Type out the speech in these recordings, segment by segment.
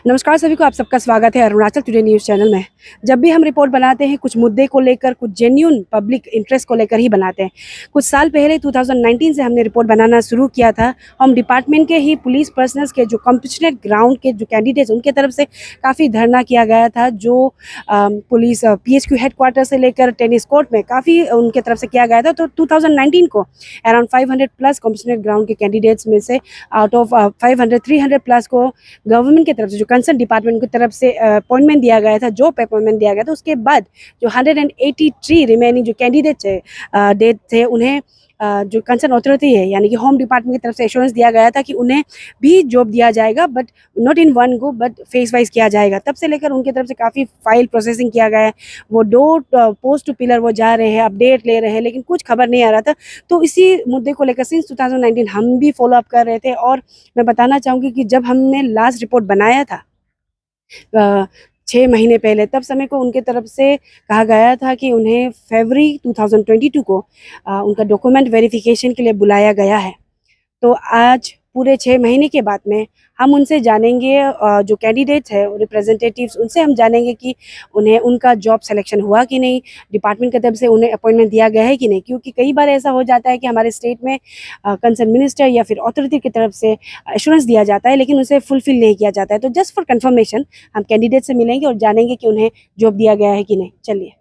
नमस्कार सभी को, आप सबका स्वागत है अरुणाचल टुडे न्यूज़ चैनल में। जब भी हम रिपोर्ट बनाते हैं कुछ मुद्दे को लेकर, कुछ जेन्युइन पब्लिक इंटरेस्ट को लेकर ही बनाते हैं। कुछ साल पहले 2019 से हमने रिपोर्ट बनाना शुरू किया था। हम डिपार्टमेंट के ही पुलिस पर्सनल्स के जो कॉम्पिटिशनल ग्राउंड के जो कैंडिडेट्स उनके तरफ से काफ़ी धरना किया गया था। जो पुलिस PHQ हेडक्वार्टर से लेकर टेनिस कोर्ट में काफ़ी उनके तरफ से किया गया था। तो 2019 को अराउंड 500 प्लस कॉम्पिटिशनल ग्राउंड के कैंडिडेट्स में से आउट ऑफ 500 300 प्लस को गवर्नमेंट की तरफ से, जो कंसर्न डिपार्टमेंट की तरफ से अपॉइंटमेंट दिया गया था, जॉब अपॉइंटमेंट दिया गया था। उसके बाद जो 183 रिमेनिंग जो कैंडिडेट डेट थे उन्हें जो कंसर्न अथॉरिटी है यानी कि होम डिपार्टमेंट की तरफ से एश्योरेंस दिया गया था कि उन्हें भी जॉब दिया जाएगा, but not in one go, but face wise किया जाएगा। तब से लेकर उनकी तरफ से काफ़ी फाइल प्रोसेसिंग किया गया है। वो डोर पोस्ट टू पिलर वो जा रहे हैं, अपडेट ले रहे हैं, लेकिन कुछ खबर नहीं आ रहा था। तो इसी मुद्दे को लेकर सिंस 2019 हम भी फॉलो अप कर रहे थे। और मैं बताना चाहूँगी कि जब हमने लास्ट रिपोर्ट बनाया था 6 महीने पहले, तब समय को उनके तरफ से कहा गया था कि उन्हें फरवरी 2022 को उनका डॉक्यूमेंट वेरिफिकेशन के लिए बुलाया गया है। तो आज पूरे 6 महीने के बाद में हम उनसे जानेंगे, जो कैंडिडेट्स हैं रिप्रेजेंटेटिव्स, उनसे हम जानेंगे कि उन्हें उनका जॉब सिलेक्शन हुआ कि नहीं, डिपार्टमेंट की तरफ से उन्हें अपॉइंटमेंट दिया गया है कि नहीं। क्योंकि कई बार ऐसा हो जाता है कि हमारे स्टेट में कंसर्न मिनिस्टर या फिर अथॉरिटी की तरफ से एश्योरेंस दिया जाता है, लेकिन उसे फुलफिल नहीं किया जाता है। तो जस्ट फॉर कंफर्मेशन हम कैंडिडेट से मिलेंगे और जानेंगे कि उन्हें जॉब दिया गया है कि नहीं। चलिए,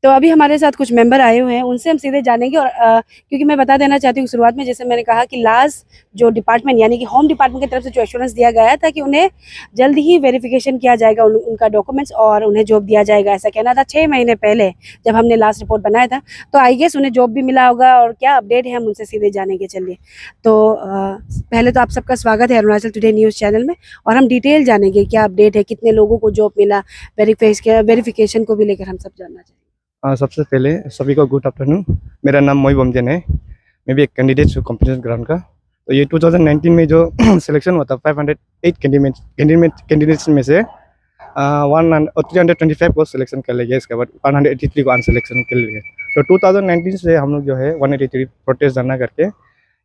तो अभी हमारे साथ कुछ मेंबर आए हुए हैं, उनसे हम सीधे जानेंगे। और क्योंकि मैं बता देना चाहती हूँ शुरुआत में, जैसे मैंने कहा कि लास्ट जो डिपार्टमेंट यानी कि होम डिपार्टमेंट की तरफ से जो एश्योरेंस दिया गया था कि उन्हें जल्द ही वेरिफिकेशन किया जाएगा उनका डॉक्यूमेंट्स और उन्हें जॉब दिया जाएगा, ऐसा कहना था 6 महीने पहले जब हमने लास्ट रिपोर्ट बनाया था। तो आई गेस उन्हें जॉब भी मिला होगा और क्या अपडेट है हम उनसे सीधे जानेंगे। चलिए, तो पहले तो आप सबका स्वागत है अरुणाचल टुडे न्यूज़ चैनल में। और हम डिटेल जानेंगे क्या अपडेट है, कितने लोगों को जॉब मिला, वेरिफिकेशन को भी लेकर हम सब जानना चाहेंगे। सबसे पहले सभी को गुड आफ्टरनून। मेरा नाम मोई बमजन है। मैं भी एक कैंडिडेट हूँ कॉम्पिटिशन ग्राउंड का। तो ये 2019 में जो सिलेक्शन हुआ था 508 कैंडिडेट्स में से 325 को सिलेक्शन कर लिया। इसके बाद 183 को अनसिलेक्शन कर लिया। तो 2019 से हम लोग जो है 183 प्रोटेस्ट धरना करके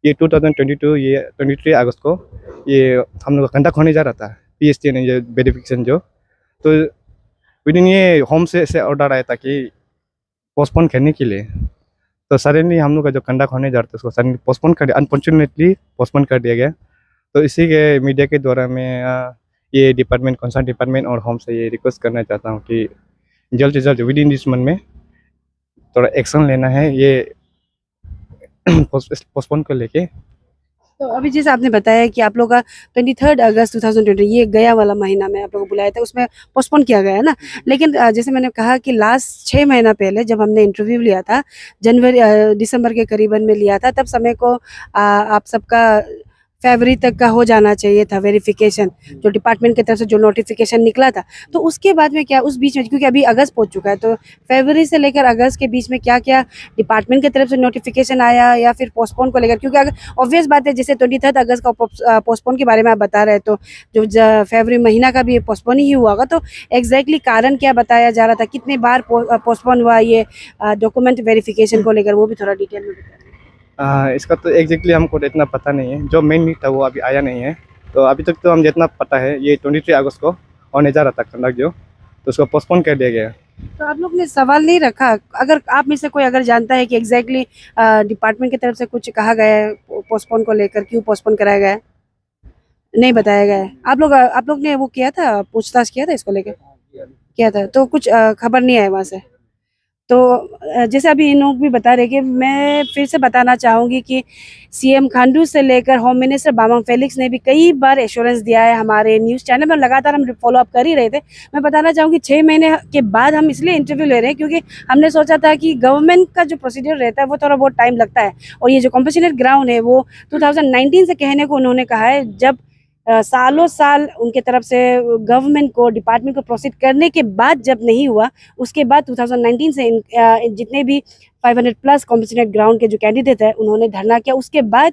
ये 2022 ये 23 अगस्त को ये हम लोग कंडक्ट होने जा रहा था PST ने ये वेरिफिकेशन जो। तो विदिन ये होम से ऑर्डर आया था कि पोस्टपोन करने के लिए। तो सडनली हम लोग का जो कंडक्ट होने जा रहा था उसको सडनली पोस्टपोन कर दिया, अनफॉर्चुनेटली पोस्टपोन कर दिया गया। तो इसी के मीडिया के द्वारा मैं ये डिपार्टमेंट कंसर्न डिपार्टमेंट और होम से ये रिक्वेस्ट करना चाहता हूँ कि जल्द से जल्द विद इन दिस मंथ में थोड़ा एक्शन लेना है ये पोस्टपोन को लेके। तो अभी जैसे आपने बताया कि आप लोग का 23 अगस्त 2020 ये गया वाला महीना में आप लोग को बुलाया था, उसमें पोस्टपोन किया गया है ना। लेकिन जैसे मैंने कहा कि लास्ट 6 महीना पहले जब हमने इंटरव्यू लिया था, दिसंबर के करीबन में लिया था, तब समय को आप सबका फरवरी तक का हो जाना चाहिए था वेरिफिकेशन, जो डिपार्टमेंट की तरफ से जो नोटिफिकेशन निकला था। तो उसके बाद में क्या उस बीच में, क्योंकि अभी अगस्त पहुंच चुका है, तो फरवरी से लेकर अगस्त के बीच में क्या क्या डिपार्टमेंट की तरफ से नोटिफिकेशन आया या फिर पोस्टपोन को लेकर? क्योंकि अगर ऑब्वियस बात है, जैसे 23 अगस्त का पोस्टपोन के बारे में आप बता रहे, तो जो फरवरी महीना का भी पोस्टपोन ही हुआ होगा। तो एग्जैक्टली कारण क्या बताया जा रहा था, कितने बार पोस्टपोन हुआ ये डॉक्यूमेंट वेरिफिकेशन को लेकर, वो भी थोड़ा डिटेल में बताइए। इसका तो एग्जैक्टली हमको तो इतना पता नहीं है। जो मेन न्यूज़ था वो अभी आया नहीं है। तो अभी तक तो हम जितना पता है ये 23 अगस्त को होने जा रहा था कंडक्ट जो, तो उसको पोस्टपोन कर दिया गया। तो आप लोग ने सवाल नहीं रखा? अगर आप में से कोई अगर जानता है कि एग्जैक्टली डिपार्टमेंट की तरफ से कुछ कहा गया है पोस्टपोन को लेकर, क्यों पोस्टपोन कराया गया है, नहीं बताया गया है? आप लोग ने वो किया था, पूछताछ किया था इसको लेकर? किया था, तो कुछ खबर नहीं आया वहाँ से। तो जैसे अभी इन लोग भी बता रहे कि मैं फिर से बताना चाहूँगी कि CM खांडू से लेकर होम मिनिस्टर बामांग फेलिक्स ने भी कई बार एश्योरेंस दिया है हमारे न्यूज़ चैनल में, लगातार हम फॉलो अप कर ही रहे थे। मैं बताना चाहूँगी 6 महीने के बाद हम इसलिए इंटरव्यू ले रहे हैं क्योंकि हमने सोचा था कि गवर्नमेंट का जो प्रोसीजर रहता है वो थोड़ा बहुत टाइम लगता है। और ये जो कॉम्पिटिशनल ग्राउंड है वो 2019 से कहने को उन्होंने कहा है, जब सालों साल उनके तरफ से गवर्नमेंट को डिपार्टमेंट को प्रोसीड करने के बाद जब नहीं हुआ, उसके बाद 2019 से जितने भी 500 प्लस कॉम्पिटिशनल ग्राउंड के जो कैंडिडेट है उन्होंने धरना किया। उसके बाद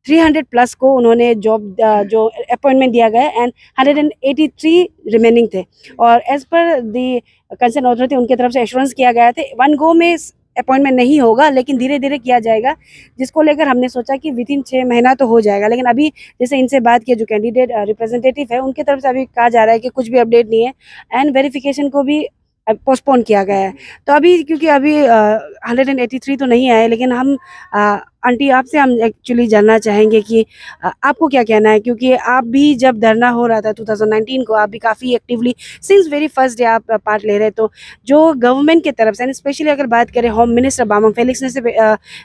300 प्लस को उन्होंने जॉब जो अपॉइंटमेंट दिया गया एंड 183 रिमेनिंग थे। और as per the concern authority उनके तरफ से एश्योरेंस किया गया था वन गो में अपॉइंटमेंट नहीं होगा, लेकिन धीरे धीरे किया जाएगा, जिसको लेकर हमने सोचा कि विद इन 6 महीना तो हो जाएगा। लेकिन अभी जैसे इनसे बात किया, जो कैंडिडेट रिप्रेजेंटेटिव है, उनकी तरफ से अभी कहा जा रहा है कि कुछ भी अपडेट नहीं है एंड वेरिफिकेशन को भी पोस्टपोन किया गया है। तो अभी क्योंकि अभी 183 तो नहीं आए, लेकिन हम आंटी आपसे हम एक्चुअली जानना चाहेंगे कि आपको क्या कहना है, क्योंकि आप भी जब धरना हो रहा था 2019 को, आप भी काफ़ी actively since very first day आप पार्ट ले रहे, तो जो गवर्नमेंट की तरफ से, स्पेशली अगर बात करें होम मिनिस्टर बामांग फेलिक्स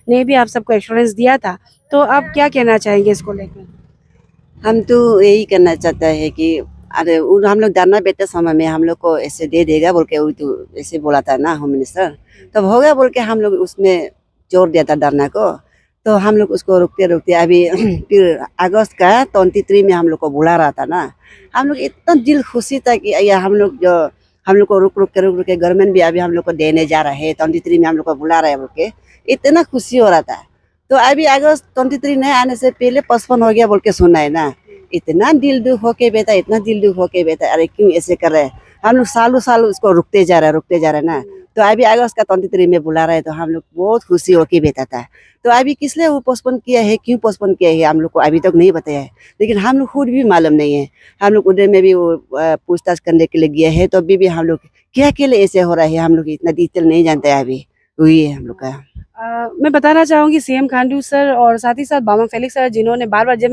ने भी आप सबको एश्योरेंस दिया था, तो आप क्या कहना चाहेंगे इसको लेकर? हम तो यही करना चाहते हैं कि अरे हम लोग धरना देते समय में हम लोग को ऐसे दे देगा बोल के, वो तो ऐसे बोला था ना होम मिनिस्टर, तब हो गया बोल के हम लोग उसमें जोर दिया था धरना को। तो हम लोग उसको रुकते रुकते अभी फिर अगस्त का 23 में हम लोग को बुला रहा था ना, हम लोग इतना दिल खुशी था कि या हम लोग को रुक रुक के गवर्नमेंट भी अभी हम लोग को देने जा रहा है, 23 में हम लोग को बुला रहा है बोल के इतना खुशी हो रहा था। तो अभी अगस्त 23 नहीं आने से पहले 55 हो गया बोल के सुना है ना, इतना दिल दुख होके बेटा, इतना दिल दुख होके बेटा, अरे क्यों ऐसे कर रहे हैं। हम लोग सालों साल उसको रुकते जा रहे हैं ना। तो अभी अगस्त का 23 में बुला रहे हैं, तो हम लोग बहुत खुशी होके बेटा था। तो अभी किस लिए वो पोस्टपोन किया है, क्यों पोस्टपोन किया है, हम लोग को अभी तक नहीं बताया है, लेकिन हम लोग खुद भी मालूम नहीं है। हम लोग उधर में भी वो पूछताछ करने के लिए गए हैं, तो अभी भी हम लोग क्या के लिए ऐसे हो रहा है हम लोग इतना डिटेल नहीं जानते हैं। अभी वही है हम लोग का। मैं बताना चाहूँगी सीएम खांडू सर और साथ ही साथ बामांग फेलिक्स सर, जिन्होंने बार बार, जब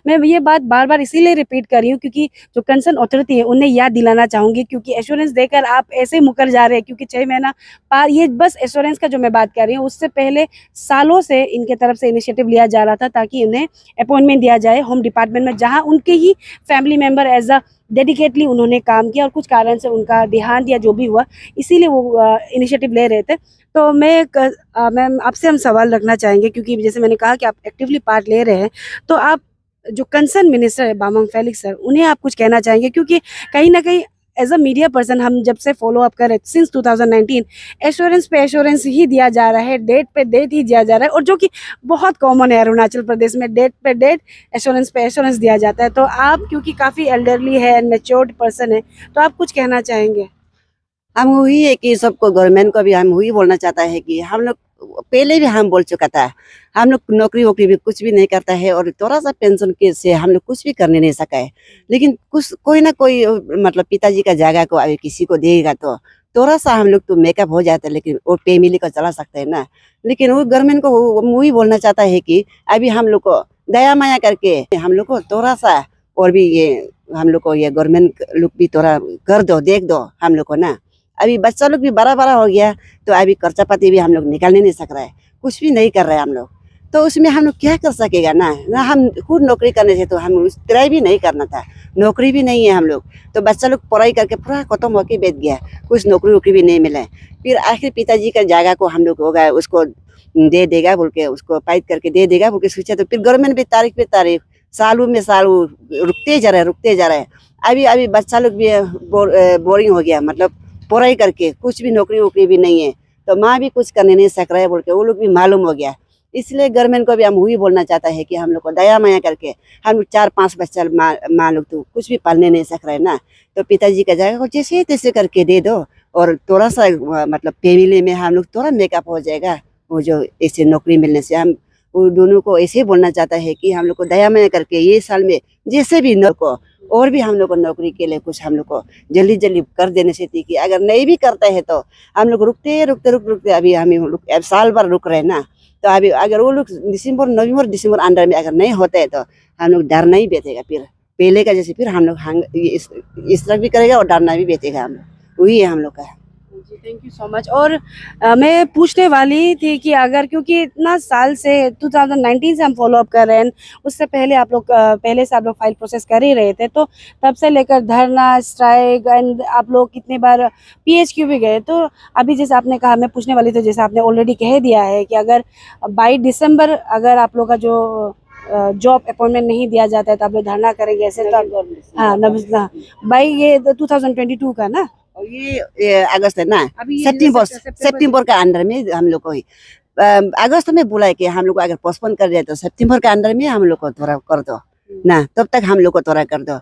मैं ये बात बार बार इसीलिए रिपीट कर रही हूँ क्योंकि जो कंसर्न अथॉरिटी है उन्हें याद दिलाना चाहूँगी, क्योंकि एश्योरेंस देकर आप ऐसे मुकर जा रहे हैं, क्योंकि 6 महीना पार, ये बस एश्योरेंस का जो मैं बात कर रही हूँ, उससे पहले सालों से इनके तरफ से इनिशिएटिव लिया जा रहा था ताकि उन्हें अपॉइंटमेंट दिया जाए होम डिपार्टमेंट में, जहाँ उनके ही family member as a dedicatedly उन्होंने काम किया और कुछ कारण से उनका देहांत या जो भी हुआ, इसीलिए वो इनिशिएटिव ले रहे थे। तो मैम आपसे हम सवाल रखना चाहेंगे, क्योंकि जैसे मैंने कहा कि आप एक्टिवली पार्ट ले रहे हैं, तो आप जो कंसर्न मिनिस्टर है बामांग फेलिक्स सर, उन्हें आप कुछ कहना चाहेंगे, क्योंकि कहीं ना कहीं एज अ मीडिया पर्सन हम जब से फॉलो अप कर रहे सिंस 2019, एश्योरेंस पे एश्योरेंस ही दिया जा रहा है, डेट पे डेट ही दिया जा रहा है, और जो कि बहुत कॉमन है अरुणाचल प्रदेश में, डेट पे डेट एश्योरेंस पे एश्योरेंस दिया जाता है। तो आप क्योंकि काफ़ी एल्डरली है एंड मेच्योर्ड पर्सन है, तो आप कुछ कहना चाहेंगे? हम वही है कि सबको गवर्नमेंट को भी हम वही बोलना चाहता है कि हम लोग पहले भी हम बोल चुका था, हम लोग नौकरी वोकरी भी कुछ भी नहीं करता है और थोड़ा सा पेंशन के से हम लोग कुछ भी करने नहीं सका है। लेकिन कुछ कोई ना कोई मतलब पिताजी का जगह को अगर किसी को देगा तो थोड़ा सा हम लोग तो मेकअप हो जाता है, लेकिन वो फैमिली को चला सकते हैं ना। लेकिन वो गवर्नमेंट को वही बोलना चाहता है कि अभी हम लोग को दया माया करके हम लोग को थोड़ा सा और भी ये हम लोग को ये गवर्नमेंट लोग भी थोड़ा कर दो, देख दो हम लोग को ना। अभी बच्चा लोग भी बड़ा बड़ा हो गया, तो अभी खर्चा पाती भी हम लोग निकालने नहीं सक रहा है, कुछ भी नहीं कर रहे हैं हम लोग। तो उसमें हम लोग क्या कर सकेगा ना हम खुद नौकरी करने से तो हम उस तरह भी नहीं करना था, नौकरी भी नहीं है हम लोग। तो बच्चा लोग पढ़ाई करके पूरा खत्म होके बैठ गया, कुछ नौकरी वोकरी भी नहीं मिला। फिर आखिर पिताजी का जगह को हम लोग होगा उसको दे देगा बोल के, उसको पाइप करके दे देगा बोल के सोचा, तो फिर गवर्नमेंट भी तारीख पे तारीख, सालों में साल रुकते जा रहे हैं। अभी बच्चा लोग भी बोरिंग हो गया, मतलब पढ़ाई करके कुछ भी नौकरी वोकरी भी नहीं है, तो माँ भी कुछ करने नहीं सक रहा है बोल के वो लोग भी मालूम हो गया। इसलिए गवर्नमेंट को भी हम वही बोलना चाहता है कि हम लोग को दया माया करके, हम 4-5 बच्चा माँ लोग तो कुछ भी पालने नहीं सक रहे ना, तो पिताजी का जगह को जैसे तैसे करके दे दो, और थोड़ा सा मतलब फैमिली में हम लोग थोड़ा मेकअप हो जाएगा। वो जो ऐसे नौकरी मिलने से हम वो दोनों को ऐसे बोलना चाहता है कि हम लोग को दया माया करके ये साल में जैसे भी को और भी हम लोग को नौकरी के लिए कुछ हम लोग को जल्दी जल्दी कर देने से थी, कि अगर नहीं भी करते हैं तो हम लोग रुकते अभी हम लोग साल भर रुक रहे हैं ना। तो अभी अगर वो लोग नवंबर दिसंबर अंडर में अगर नहीं होते हैं तो हम लोग डरना ही बेचेगा, फिर पहले का जैसे फिर हम लोग इस तरह भी करेगा और डरना भी बेचेगा हम लोग, वही है हम लोग का। जी थैंक यू सो मच। और मैं पूछने वाली थी कि अगर, क्योंकि इतना साल से 2019 से हम फॉलो अप कर रहे हैं, उससे पहले आप लोग पहले से आप लोग फाइल प्रोसेस कर ही रहे थे, तो तब से लेकर धरना, स्ट्राइक एंड आप लोग कितने बार पीएचक्यू भी गए, तो अभी जैसे आपने कहा, मैं पूछने वाली थी, जैसे आपने ऑलरेडी कह दिया है कि अगर बाई दिसंबर अगर आप लोग का जो जॉब अपॉइंटमेंट नहीं दिया जाता है तो आप लोग धरना करेंगे, ऐसे तो हाँ बाई ये 2022 का ना, और ये अगस्त है ना, अभी सितंबर का अंडर में हम लोग को ही अगस्त में बुलाए कि हम लोग को अगर पोस्टपोन कर दिया तो सितंबर के अंडर में हम लोग को थोड़ा कर दो ना, तब तक हम लोग को थोड़ा कर दो।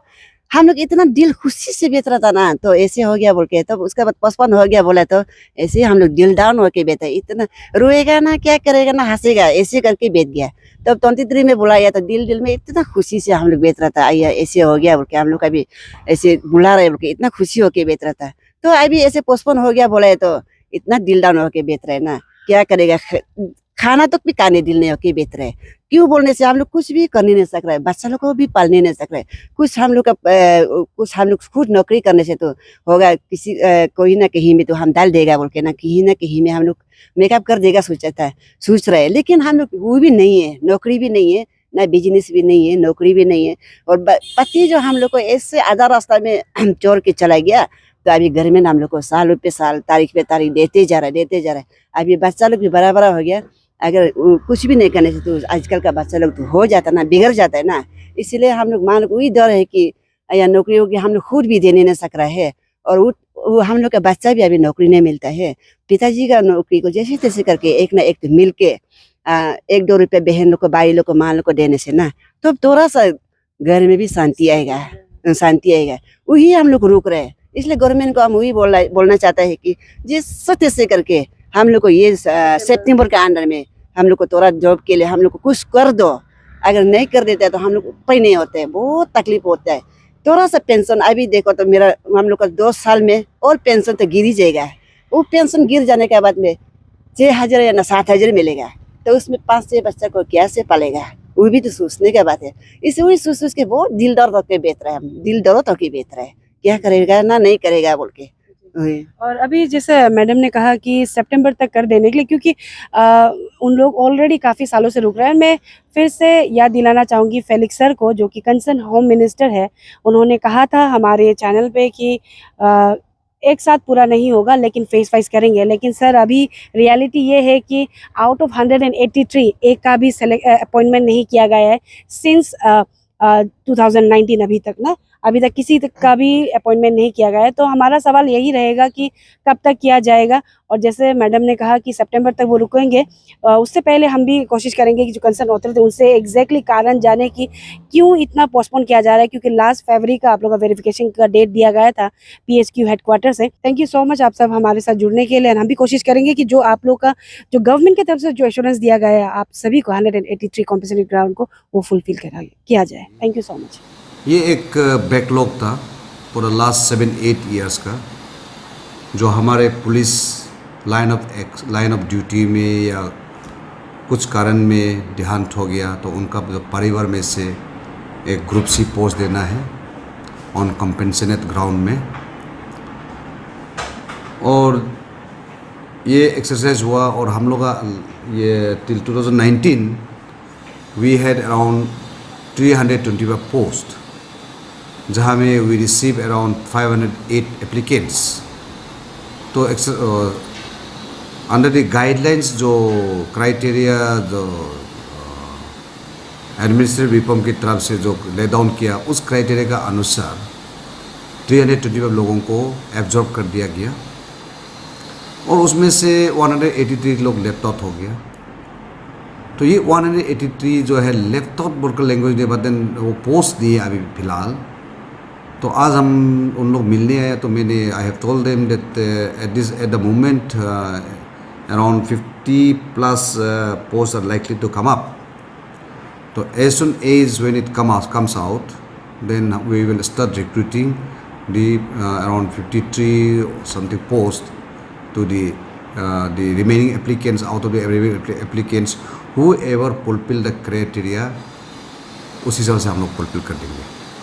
हम लोग इतना दिल खुशी से बेच रहा था ना, तो ऐसे हो गया बोल के, तब उसके बाद पोस्टपोन हो गया बोला, तो ऐसे हम लोग दिल डाउन होके बेचा। इतना रोएगा ना, क्या करेगा ना, हंसेगा, ऐसे करके बेच गया। तब 23 में बुलाया तो दिल में इतना खुशी से हम लोग बेच रहा था। आइए ऐसे हो गया बोल के, हम लोग अभी ऐसे बुला रहे बोल के इतना खुशी होके बेच रहा था। तो अभी ऐसे पोस्टपोन हो गया बोला है तो इतना दिल डाउन होके बेच रहे हैं ना, क्या करेगा। खाना तक भी खाने दिल नहीं होके बेच रहे हैं। क्यों बोलने से हम लोग कुछ भी करने नहीं सक रहे, बच्चा लोग को भी पालने नहीं सक रहे। कुछ हम लोग का कुछ हम लोग खुद नौकरी करने से तो होगा, किसी कोई ना कहीं में तो हम डाल देगा बोल के ना, कहीं ना कहीं में हम लोग मेकअप कर देगा सोच रहे हैं। लेकिन हम लोग वो भी नहीं है, नौकरी भी नहीं है, ना बिजनेस भी नहीं है, नौकरी भी नहीं है। और पति जो हम लोग को ऐसे आधा रास्ता में छोड़ के चला गया, तो अभी घर में हम लोग को साल पे साल, तारीख पे तारीख देते जा रहे। अभी बच्चा लोग भी बड़ा बड़ा हो गया। अगर कुछ भी नहीं करने से तो आजकल का बच्चा लोग तो हो जाता ना, बिगड़ जाता है ना। इसलिए हम लोग मान वही डर है कि या नौकरी होगी, हम लोग खुद भी देने नहीं सक रहा है। और वो हम लोग का बच्चा भी अभी नौकरी नहीं मिलता है। पिताजी का नौकरी को जैसे तैसे करके एक ना एक तो मिल के 1-2 रुपये बहन लोग को, भाई लोग को, माँ लोग को देने से ना, तो थोड़ा सा घर में भी शांति आएगा। वही हम लोग रुक रहे हैं। इसलिए गवर्नमेंट को हम वही बोलना चाहता है कि जिस तैसे करके हम लोग को ये सितंबर के अंदर में हम लोग को थोड़ा जॉब के लिए हम लोग को कुछ कर दो। अगर नहीं कर देते तो हम लोग उपाय नहीं होते हैं, बहुत तकलीफ होता है। थोड़ा सा पेंशन अभी देखो तो मेरा हम लोग का 2 साल में और पेंशन तो गिर ही जाएगा। वो पेंशन गिर जाने के बाद में 6,000 या 7,000 मिलेगा, तो उसमें 5-6 बच्चा को कैसे पालेगा, वो भी तो सोचने की बात है। इसे वही सोच के बहुत दिल दर्द होकर बेच रहे हैं, हम दिल दर्द होकर बेच रहे हैं, क्या करेगा ना नहीं करेगा बोल के। और अभी जैसे मैडम ने कहा कि सितंबर तक कर देने के लिए, क्योंकि उन लोग ऑलरेडी काफ़ी सालों से रुक रहे हैं। मैं फिर से याद दिलाना चाहूँगी फेलिक्स सर को, जो कि कंसर्न होम मिनिस्टर है। उन्होंने कहा था हमारे चैनल पे कि एक साथ पूरा नहीं होगा, लेकिन फेस वाइज करेंगे। लेकिन सर अभी रियलिटी ये है कि आउट ऑफ 183 एक का भी अपॉइंटमेंट नहीं किया गया है सिंस 2019 अभी तक किसी का भी अपॉइंटमेंट नहीं किया गया है। तो हमारा सवाल यही रहेगा कि कब तक किया जाएगा। और जैसे मैडम ने कहा कि सितंबर तक वो रुकेंगे, उससे पहले हम भी कोशिश करेंगे कि जो कंसर्न अथॉरिटी उनसे एग्जैक्टली कारण जाने कि क्यों इतना पोस्टपोन किया जा रहा है, क्योंकि लास्ट फरवरी का आप लोग का वेरिफिकेशन का डेट दिया गया था PHQ हेडक्वार्टर से। थैंक यू सो मच आप सब हमारे साथ जुड़ने के लिए। हम भी कोशिश करेंगे कि जो आप लोग का जो गवर्नमेंट की तरफ से जो एश्योरेंस दिया गया है आप सभी को 183 कॉम्पेंसेटरी ग्राउंड को वो फुलफिल किया जाए। Thank you so much. ये एक बैकलॉग था पूरा लास्ट 7-8 ईयर्स का, जो हमारे पुलिस लाइन ऑफ ड्यूटी में या कुछ कारण में देहांत हो गया, तो उनका जो परिवार में से एक ग्रुप सी पोस्ट देना है ऑन कॉम्पेंसेटेड ग्राउंड में। और ये एक्सरसाइज हुआ और हम लोग का ये till 2019 we had around 325 post, जहाँ में वी रिसीव अराउंड 508 एप्लीकेंट्स। तो अंडर द गाइडलाइंस जो क्राइटेरिया जो एडमिनिस्ट्रेटिव रिफॉर्म की तरफ से जो ले डाउन किया, उस क्राइटेरिया का अनुसार 325 लोगों को एब्जॉर्ब कर दिया गया। और उसमें से 183 लोग लेफ्ट आउट हो गया। तो ये 183 जो है लेफ्ट आउट बोलकर लैंग्वेज ने बदन वो पोस्ट दिए अभी फ़िलहाल। तो आज हम उन लोग मिलने आए, तो मैंने I have told them that at the moment around 50+ post are likely to come up. तो as soon as when it comes out, then we will start recruiting the around 53 something post to the remaining applicants. Out of the applicants, whoever fulfill the criteria, उस हिसाब से हम लोग fulfil कर देंगे।